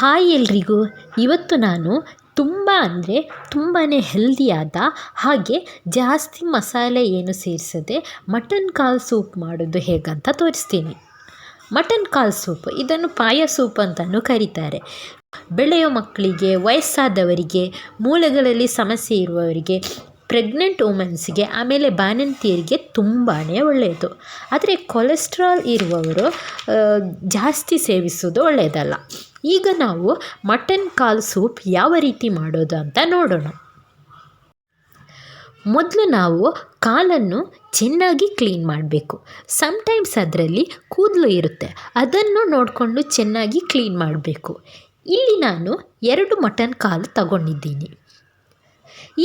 Hi ಎಲ್ರಿಗೂ. ಇವತ್ತು ನಾನು ತುಂಬಾ ಹೆಲ್ದಿಯಾದ ಹಾಗೆ ಜಾಸ್ತಿ ಮಸಾಲೆ ಏನು ಸೇರಿಸದೆ ಮಟನ್ ಕಾಲ್ ಸೂಪ್ ಮಾಡೋದು ಹೇಗಂತ ತೋರಿಸ್ತೀನಿ. ಮಟನ್ ಕಾಲ್ ಸೂಪ್, ಇದನ್ನು ಪಾಯ ಸೂಪ್ ಅಂತಲೂ ಕರೀತಾರೆ. ಬೆಳೆಯೋ ಮಕ್ಕಳಿಗೆ, ವಯಸ್ಸಾದವರಿಗೆ, ಮೂಳೆಗಳಲ್ಲಿ ಸಮಸ್ಯೆ ಇರುವವರಿಗೆ, ಪ್ರೆಗ್ನೆಂಟ್ ವುಮೆನ್ಸ್ಗೆ, ಆಮೇಲೆ ಬಾಣಂತಿಯರಿಗೆ ತುಂಬಾ ಒಳ್ಳೆಯದು. ಆದರೆ ಕೊಲೆಸ್ಟ್ರಾಲ್ ಇರುವವರು ಜಾಸ್ತಿ ಸೇವಿಸೋದು ಒಳ್ಳೆಯದಲ್ಲ. ಈಗ ನಾವು ಮಟನ್ ಕಾಲ್ ಸೂಪ್ ಯಾವ ರೀತಿ ಮಾಡೋದು ಅಂತ ನೋಡೋಣ. ಮೊದಲು ನಾವು ಕಾಲನ್ನು ಚೆನ್ನಾಗಿ ಕ್ಲೀನ್ ಮಾಡಬೇಕು. ಸಮ್ಟೈಮ್ಸ್ ಅದರಲ್ಲಿ ಕೂದಲು ಇರುತ್ತೆ, ಅದನ್ನು ನೋಡಿಕೊಂಡು ಚೆನ್ನಾಗಿ ಕ್ಲೀನ್ ಮಾಡಬೇಕು. ಇಲ್ಲಿ ನಾನು 2 ಮಟನ್ ಕಾಲು ತಗೊಂಡಿದ್ದೀನಿ.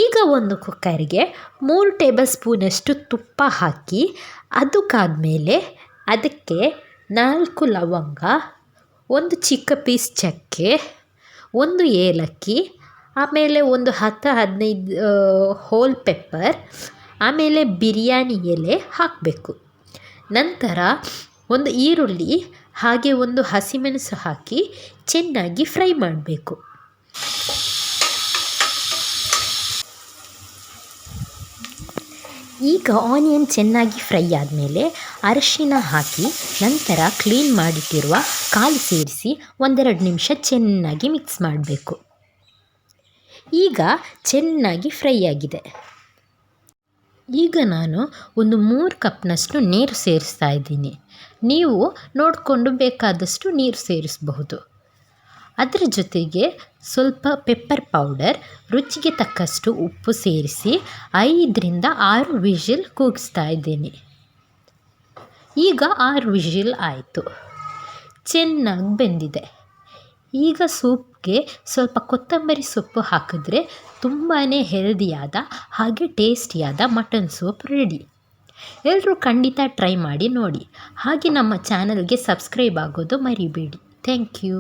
ಈಗ ಒಂದು ಕುಕ್ಕರ್ಗೆ 3 ಟೇಬಲ್ ಸ್ಪೂನಷ್ಟು ತುಪ್ಪ ಹಾಕಿ, ಅದಕ್ಕಾದಮೇಲೆ ಅದಕ್ಕೆ 4 ಲವಂಗ, 1 ಚಿಕ್ಕ ಪೀಸ್ ಚಕ್ಕೆ, 1 ಏಲಕ್ಕಿ, ಆಮೇಲೆ ಒಂದು 10-15 ಹೋಲ್ ಪೆಪ್ಪರ್, ಆಮೇಲೆ ಬಿರಿಯಾನಿ ಎಲೆ ಹಾಕಬೇಕು. ನಂತರ 1 ಈರುಳ್ಳಿ ಹಾಗೆ 1 ಹಸಿಮೆಣಸು ಹಾಕಿ ಚೆನ್ನಾಗಿ ಫ್ರೈ ಮಾಡಬೇಕು. ಈಗ ಆನಿಯನ್ ಚೆನ್ನಾಗಿ ಫ್ರೈ ಆದಮೇಲೆ ಅರಿಶಿನ ಹಾಕಿ, ನಂತರ ಕ್ಲೀನ್ ಮಾಡಿಟ್ಟಿರುವ ಕಾಲು ಸೇರಿಸಿ 1-2 ನಿಮಿಷ ಚೆನ್ನಾಗಿ ಮಿಕ್ಸ್ ಮಾಡಬೇಕು. ಈಗ ಚೆನ್ನಾಗಿ ಫ್ರೈ ಆಗಿದೆ. ಈಗ ನಾನು ಒಂದು 3 ಕಪ್ನಷ್ಟು ನೀರು ಸೇರಿಸ್ತಾ ಇದ್ದೀನಿ. ನೀವು ನೋಡಿಕೊಂಡು ಬೇಕಾದಷ್ಟು ನೀರು ಸೇರಿಸಬಹುದು. ಅದರ ಜೊತೆಗೆ ಸ್ವಲ್ಪ ಪೆಪ್ಪರ್ ಪೌಡರ್, ರುಚಿಗೆ ತಕ್ಕಷ್ಟು ಉಪ್ಪು ಸೇರಿಸಿ 5-6 ವಿಷಿಲ್ ಕೂಗಿಸ್ತಾ ಇದ್ದೀನಿ. ಈಗ 6 ವಿಷಿಲ್ ಆಯಿತು, ಚೆನ್ನಾಗಿ ಬೆಂದಿದೆ. ಈಗ ಸೂಪ್ಗೆ ಸ್ವಲ್ಪ ಕೊತ್ತಂಬರಿ ಸೊಪ್ಪು ಹಾಕಿದ್ರೆ ತುಂಬಾ ಹೆಲ್ದಿಯಾದ ಹಾಗೆ ಟೇಸ್ಟಿಯಾದ ಮಟನ್ ಸೂಪ್ ರೆಡಿ. ಎಲ್ಲರೂ ಖಂಡಿತ ಟ್ರೈ ಮಾಡಿ ನೋಡಿ. ಹಾಗೆ ನಮ್ಮ ಚಾನಲ್ಗೆ ಸಬ್ಸ್ಕ್ರೈಬ್ ಆಗೋದು ಮರಿಬೇಡಿ. Thank you.